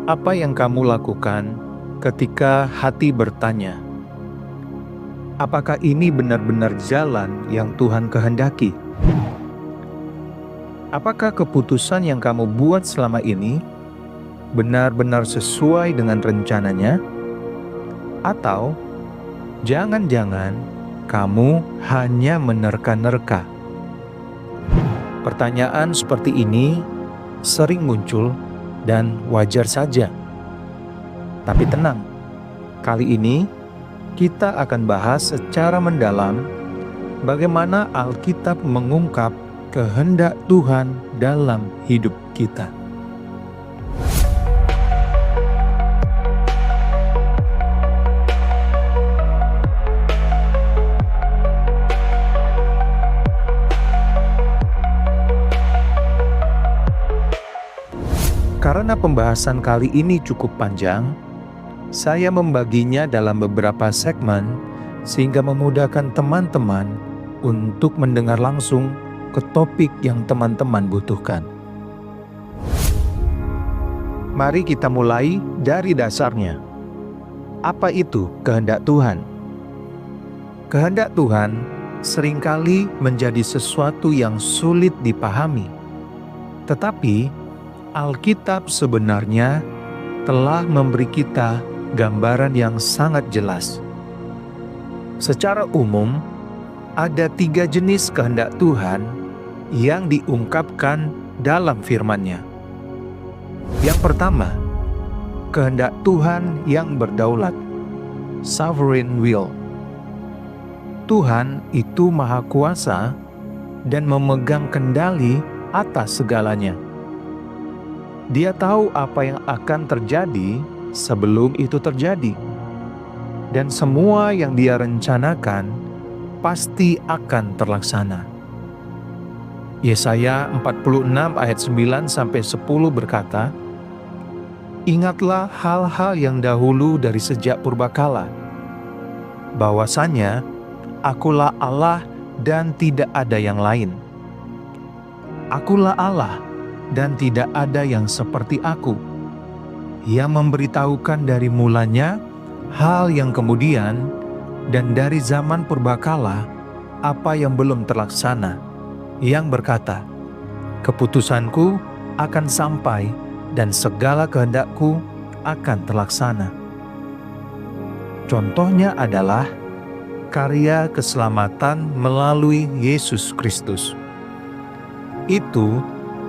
Apa yang kamu lakukan ketika hati bertanya, apakah ini benar-benar jalan yang Tuhan kehendaki? Apakah keputusan yang kamu buat selama ini benar-benar sesuai dengan rencananya? Atau jangan-jangan kamu hanya menerka-nerka? Pertanyaan seperti ini sering muncul dan wajar saja. Tapi tenang, kali ini kita akan bahas secara mendalam bagaimana Alkitab mengungkap kehendak Tuhan dalam hidup kita. Karena pembahasan kali ini cukup panjang, saya membaginya dalam beberapa segmen sehingga memudahkan teman-teman untuk mendengar langsung ke topik yang teman-teman butuhkan. Mari kita mulai dari dasarnya. Apa itu kehendak Tuhan? Kehendak Tuhan seringkali menjadi sesuatu yang sulit dipahami. Tetapi Alkitab sebenarnya telah memberi kita gambaran yang sangat jelas. Secara umum, ada 3 jenis kehendak Tuhan yang diungkapkan dalam firman-Nya. Yang pertama, kehendak Tuhan yang berdaulat, sovereign will. Tuhan itu maha kuasa dan memegang kendali atas segalanya. Dia tahu apa yang akan terjadi sebelum itu terjadi. Dan semua yang Dia rencanakan pasti akan terlaksana. Yesaya 46 ayat 9-10 berkata, "Ingatlah hal-hal yang dahulu dari sejak purbakala, bahwasanya Akulah Allah dan tidak ada yang lain. Akulah Allah dan tidak ada yang seperti Aku, yang memberitahukan dari mulanya hal yang kemudian dan dari zaman purbakala apa yang belum terlaksana, yang berkata, keputusanku akan sampai dan segala kehendakku akan terlaksana." Contohnya adalah karya keselamatan melalui Yesus Kristus. Itu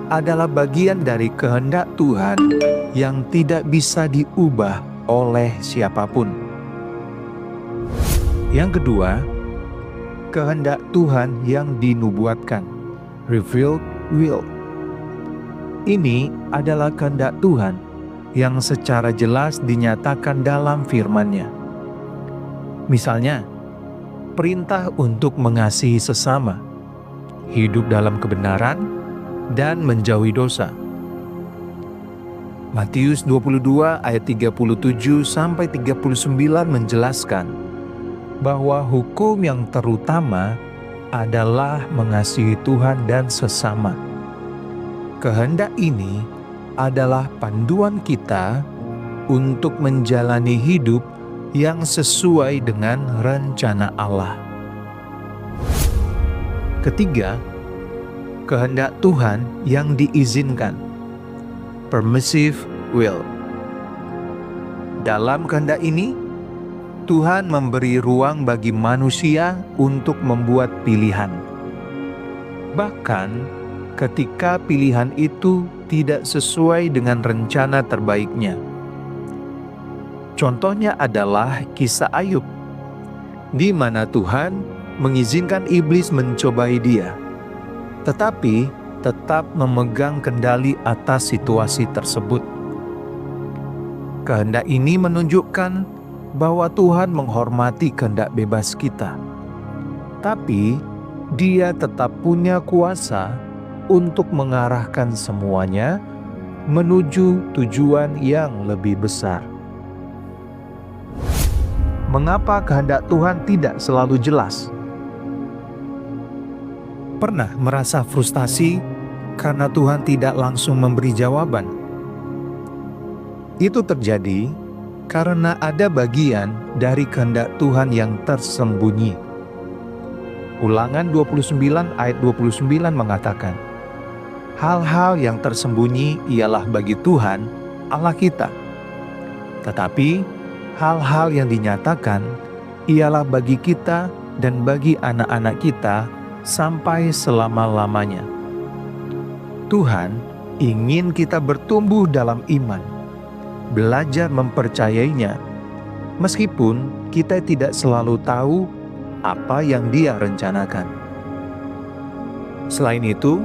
adalah bagian dari kehendak Tuhan yang tidak bisa diubah oleh siapapun. Yang kedua, kehendak Tuhan yang dinubuatkan, revealed will. Ini adalah kehendak Tuhan yang secara jelas dinyatakan dalam firman-Nya. Misalnya, perintah untuk mengasihi sesama, hidup dalam kebenaran, dan menjauhi dosa. Matius 22 ayat 37-39 menjelaskan bahwa hukum yang terutama adalah mengasihi Tuhan dan sesama. Kehendak ini adalah panduan kita untuk menjalani hidup yang sesuai dengan rencana Allah. Ketiga, kehendak Tuhan yang diizinkan, permissive will. Dalam kehendak ini, Tuhan memberi ruang bagi manusia untuk membuat pilihan. Bahkan ketika pilihan itu tidak sesuai dengan rencana terbaiknya. Contohnya adalah kisah Ayub, di mana Tuhan mengizinkan iblis mencobai dia, tetapi tetap memegang kendali atas situasi tersebut. Kehendak ini menunjukkan bahwa Tuhan menghormati kehendak bebas kita, tapi Dia tetap punya kuasa untuk mengarahkan semuanya menuju tujuan yang lebih besar. Mengapa kehendak Tuhan tidak selalu jelas? Pernah merasa frustasi karena Tuhan tidak langsung memberi jawaban? Itu terjadi karena ada bagian dari kehendak Tuhan yang tersembunyi. Ulangan 29 ayat 29 mengatakan, hal-hal yang tersembunyi ialah bagi Tuhan Allah kita. Tetapi hal-hal yang dinyatakan ialah bagi kita dan bagi anak-anak kita sampai selama-lamanya. Tuhan ingin kita bertumbuh dalam iman, belajar mempercayainya, meskipun kita tidak selalu tahu apa yang Dia rencanakan. Selain itu,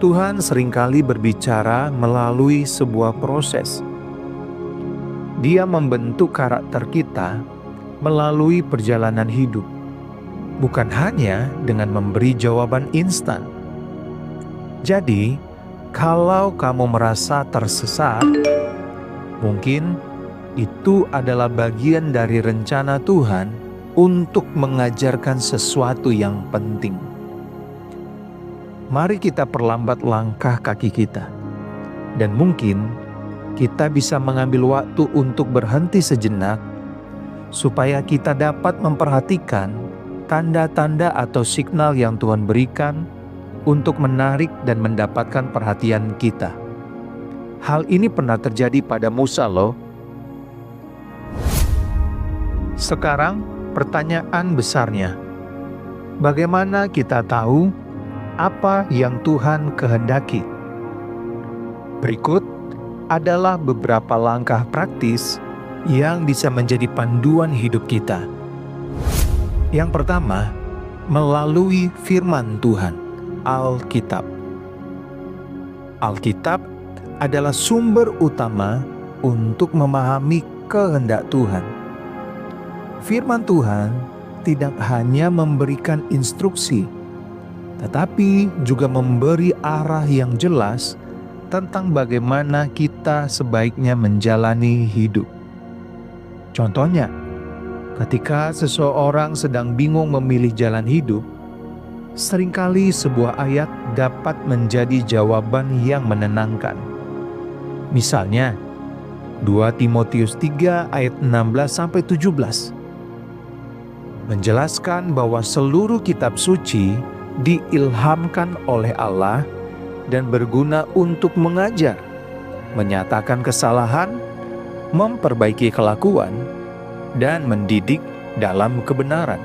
Tuhan seringkali berbicara melalui sebuah proses. Dia membentuk karakter kita melalui perjalanan hidup, bukan hanya dengan memberi jawaban instan. Jadi, kalau kamu merasa tersesat, mungkin itu adalah bagian dari rencana Tuhan untuk mengajarkan sesuatu yang penting. Mari kita perlambat langkah kaki kita, dan mungkin kita bisa mengambil waktu untuk berhenti sejenak, supaya kita dapat memperhatikan tanda-tanda atau signal yang Tuhan berikan untuk menarik dan mendapatkan perhatian kita. Hal ini pernah terjadi pada Musa loh. Sekarang pertanyaan besarnya, bagaimana kita tahu apa yang Tuhan kehendaki? Berikut adalah beberapa langkah praktis yang bisa menjadi panduan hidup kita. Yang pertama, melalui firman Tuhan, Alkitab. Alkitab adalah sumber utama untuk memahami kehendak Tuhan. Firman Tuhan tidak hanya memberikan instruksi, tetapi juga memberi arah yang jelas tentang bagaimana kita sebaiknya menjalani hidup. Contohnya, ketika seseorang sedang bingung memilih jalan hidup, seringkali sebuah ayat dapat menjadi jawaban yang menenangkan. Misalnya, 2 Timotius 3 ayat 16-17 menjelaskan bahwa seluruh kitab suci diilhamkan oleh Allah dan berguna untuk mengajar, menyatakan kesalahan, memperbaiki kelakuan, dan mendidik dalam kebenaran.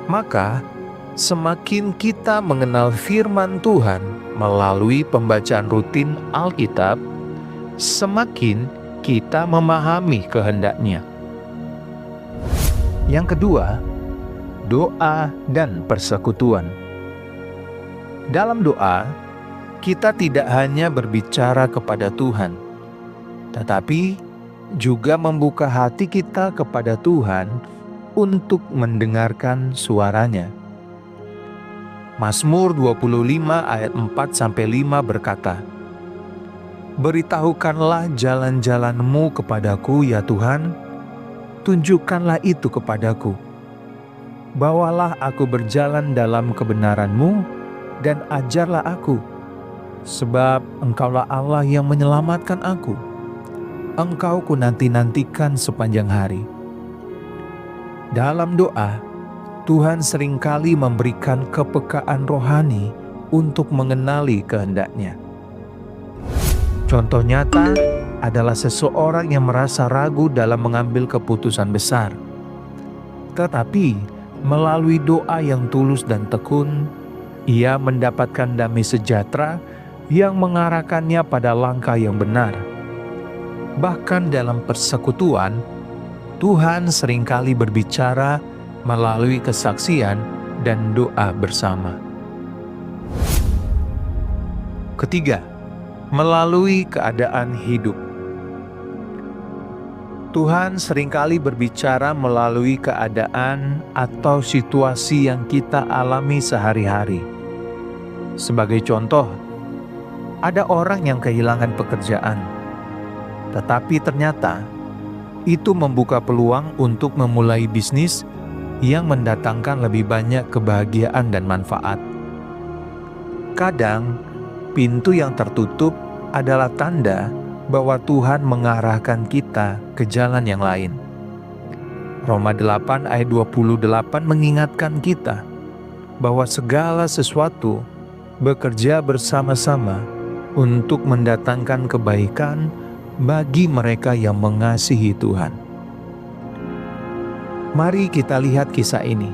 Maka, semakin kita mengenal firman Tuhan melalui pembacaan rutin Alkitab, semakin kita memahami kehendak-Nya. Yang kedua, doa dan persekutuan. Dalam doa, kita tidak hanya berbicara kepada Tuhan, tetapi juga membuka hati kita kepada Tuhan untuk mendengarkan suara-Nya. Mazmur 25 ayat 4-5 berkata, "Beritahukanlah jalan-jalan-Mu kepadaku, ya Tuhan, tunjukkanlah itu kepadaku. Bawalah aku berjalan dalam kebenaran-Mu dan ajarlah aku, sebab Engkaulah Allah yang menyelamatkan aku. Engkau ku nanti-nantikan sepanjang hari." Dalam doa, Tuhan seringkali memberikan kepekaan rohani untuk mengenali kehendak-Nya. Contoh nyata adalah seseorang yang merasa ragu dalam mengambil keputusan besar. Tetapi melalui doa yang tulus dan tekun, ia mendapatkan damai sejahtera yang mengarahkannya pada langkah yang benar. Bahkan dalam persekutuan, Tuhan seringkali berbicara melalui kesaksian dan doa bersama. Ketiga, melalui keadaan hidup. Tuhan seringkali berbicara melalui keadaan atau situasi yang kita alami sehari-hari. Sebagai contoh, ada orang yang kehilangan pekerjaan, tetapi ternyata itu membuka peluang untuk memulai bisnis yang mendatangkan lebih banyak kebahagiaan dan manfaat. Kadang, pintu yang tertutup adalah tanda bahwa Tuhan mengarahkan kita ke jalan yang lain. Roma 8 ayat 28 mengingatkan kita bahwa segala sesuatu bekerja bersama-sama untuk mendatangkan kebaikan bagi mereka yang mengasihi Tuhan. Mari kita lihat kisah ini.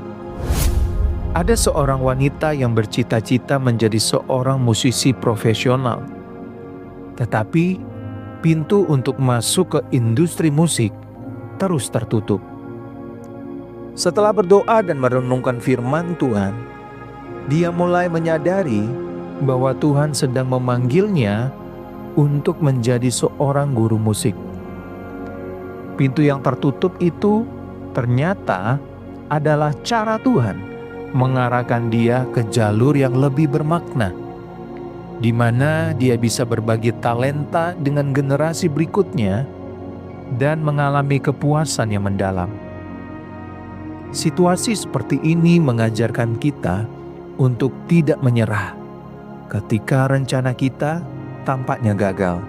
Ada seorang wanita yang bercita-cita menjadi seorang musisi profesional. Tetapi pintu untuk masuk ke industri musik terus tertutup. Setelah berdoa dan merenungkan firman Tuhan, dia mulai menyadari bahwa Tuhan sedang memanggilnya untuk menjadi seorang guru musik. Pintu yang tertutup itu ternyata adalah cara Tuhan mengarahkan dia ke jalur yang lebih bermakna, di mana dia bisa berbagi talenta dengan generasi berikutnya dan mengalami kepuasan yang mendalam. Situasi seperti ini mengajarkan kita untuk tidak menyerah ketika rencana kita tampaknya gagal,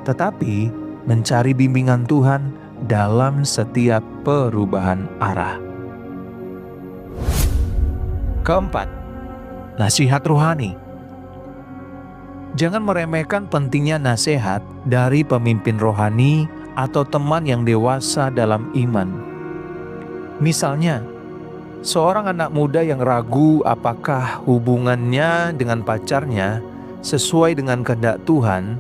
tetapi mencari bimbingan Tuhan dalam setiap perubahan arah. Keempat, nasihat rohani. Jangan meremehkan pentingnya nasihat dari pemimpin rohani atau teman yang dewasa dalam iman. Misalnya, seorang anak muda yang ragu apakah hubungannya dengan pacarnya sesuai dengan kehendak Tuhan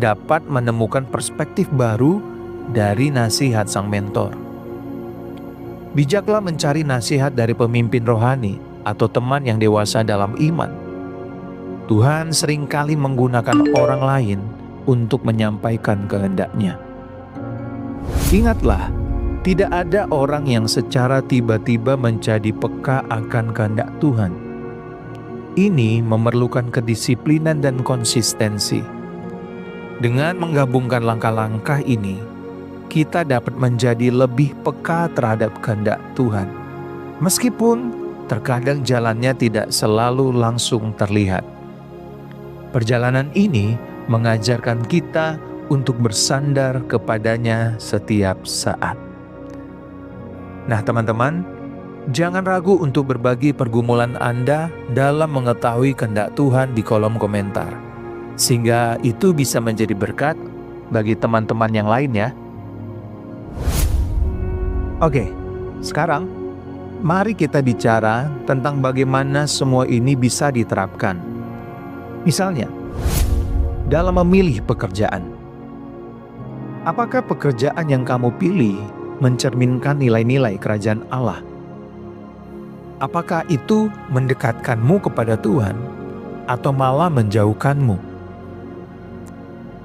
dapat menemukan perspektif baru dari nasihat sang mentor. Bijaklah mencari nasihat dari pemimpin rohani atau teman yang dewasa dalam iman. Tuhan seringkali menggunakan orang lain untuk menyampaikan kehendak-Nya. Ingatlah, tidak ada orang yang secara tiba-tiba menjadi peka akan kehendak Tuhan. Ini memerlukan kedisiplinan dan konsistensi. Dengan menggabungkan langkah-langkah ini, kita dapat menjadi lebih peka terhadap kehendak Tuhan. Meskipun terkadang jalannya tidak selalu langsung terlihat. Perjalanan ini mengajarkan kita untuk bersandar kepadanya setiap saat. Nah teman-teman, jangan ragu untuk berbagi pergumulan Anda dalam mengetahui kehendak Tuhan di kolom komentar, sehingga itu bisa menjadi berkat bagi teman-teman yang lain ya. Oke, sekarang mari kita bicara tentang bagaimana semua ini bisa diterapkan. Misalnya, dalam memilih pekerjaan. Apakah pekerjaan yang kamu pilih mencerminkan nilai-nilai kerajaan Allah? Apakah itu mendekatkanmu kepada Tuhan atau malah menjauhkanmu?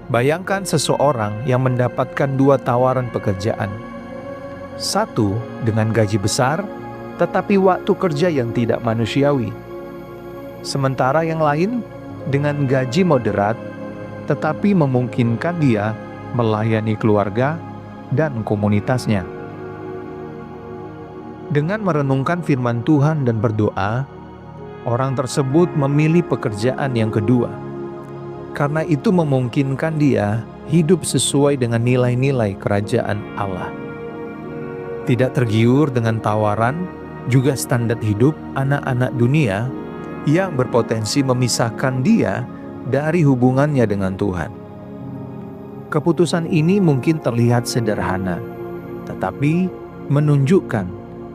Bayangkan seseorang yang mendapatkan 2 tawaran pekerjaan. Satu dengan gaji besar, tetapi waktu kerja yang tidak manusiawi. Sementara yang lain dengan gaji moderat, tetapi memungkinkan dia melayani keluarga dan komunitasnya. Dengan merenungkan firman Tuhan dan berdoa, orang tersebut memilih pekerjaan yang kedua, karena itu memungkinkan dia hidup sesuai dengan nilai-nilai kerajaan Allah. Tidak tergiur dengan tawaran, juga standar hidup anak-anak dunia yang berpotensi memisahkan dia dari hubungannya dengan Tuhan. Keputusan ini mungkin terlihat sederhana, tetapi menunjukkan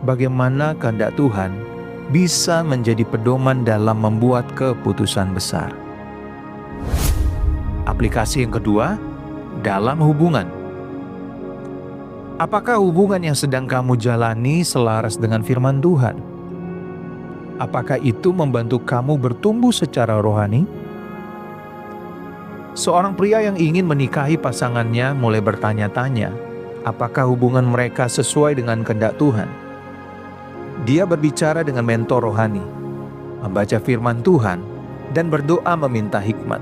bagaimana kehendak Tuhan bisa menjadi pedoman dalam membuat keputusan besar. Aplikasi yang kedua, dalam hubungan. Apakah hubungan yang sedang kamu jalani selaras dengan firman Tuhan? Apakah itu membantu kamu bertumbuh secara rohani? Seorang pria yang ingin menikahi pasangannya mulai bertanya-tanya, apakah hubungan mereka sesuai dengan kehendak Tuhan? Dia berbicara dengan mentor rohani, membaca firman Tuhan, dan berdoa meminta hikmat.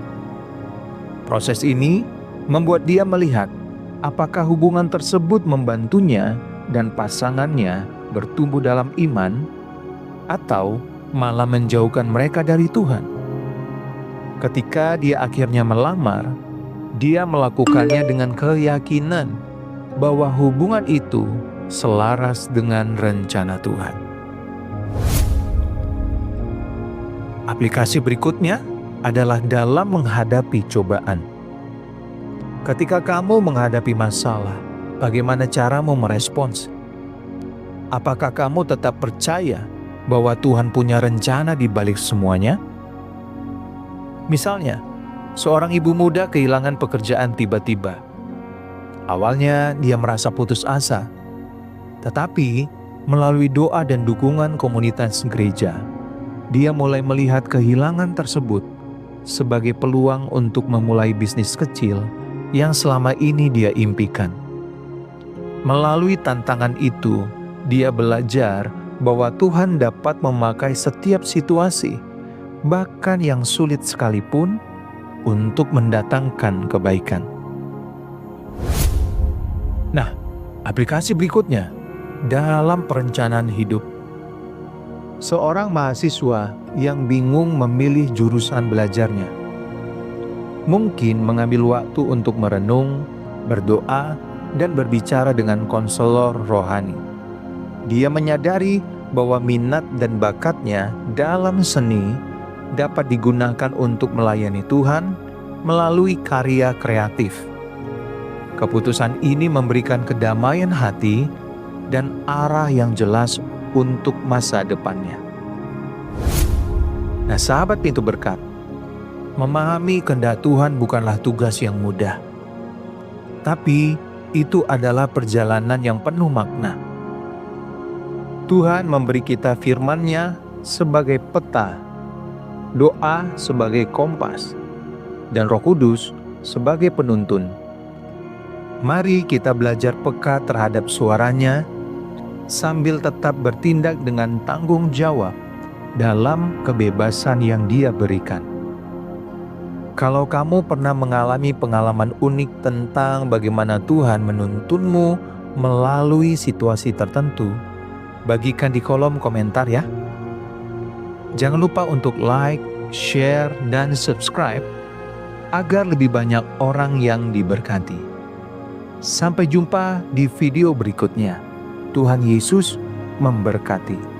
Proses ini membuat dia melihat apakah hubungan tersebut membantunya dan pasangannya bertumbuh dalam iman, atau malah menjauhkan mereka dari Tuhan. Ketika dia akhirnya melamar, Dia melakukannya dengan keyakinan bahwa hubungan itu selaras dengan rencana Tuhan. Aplikasi berikutnya adalah dalam menghadapi cobaan. Ketika kamu menghadapi masalah, bagaimana caramu merespons? Apakah kamu tetap percaya bahwa Tuhan punya rencana di balik semuanya? Misalnya, seorang ibu muda kehilangan pekerjaan tiba-tiba. Awalnya dia merasa putus asa, tetapi melalui doa dan dukungan komunitas gereja, dia mulai melihat kehilangan tersebut sebagai peluang untuk memulai bisnis kecil yang selama ini dia impikan. Melalui tantangan itu, dia belajar bahwa Tuhan dapat memakai setiap situasi, bahkan yang sulit sekalipun, untuk mendatangkan kebaikan. Nah, aplikasi berikutnya dalam perencanaan hidup. Seorang mahasiswa yang bingung memilih jurusan belajarnya mungkin mengambil waktu untuk merenung, berdoa, dan berbicara dengan konselor rohani. Dia menyadari bahwa minat dan bakatnya dalam seni dapat digunakan untuk melayani Tuhan melalui karya kreatif. Keputusan ini memberikan kedamaian hati dan arah yang jelas untuk masa depannya. Nah, sahabat Pintu Berkat, memahami kehendak Tuhan bukanlah tugas yang mudah, tapi itu adalah perjalanan yang penuh makna. Tuhan memberi kita firman-Nya sebagai peta, doa sebagai kompas, dan Roh Kudus sebagai penuntun. Mari kita belajar peka terhadap suaranya sambil tetap bertindak dengan tanggung jawab dalam kebebasan yang Dia berikan. Kalau kamu pernah mengalami pengalaman unik tentang bagaimana Tuhan menuntunmu melalui situasi tertentu, bagikan di kolom komentar ya. Jangan lupa untuk like, share, dan subscribe agar lebih banyak orang yang diberkati. Sampai jumpa di video berikutnya. Tuhan Yesus memberkati.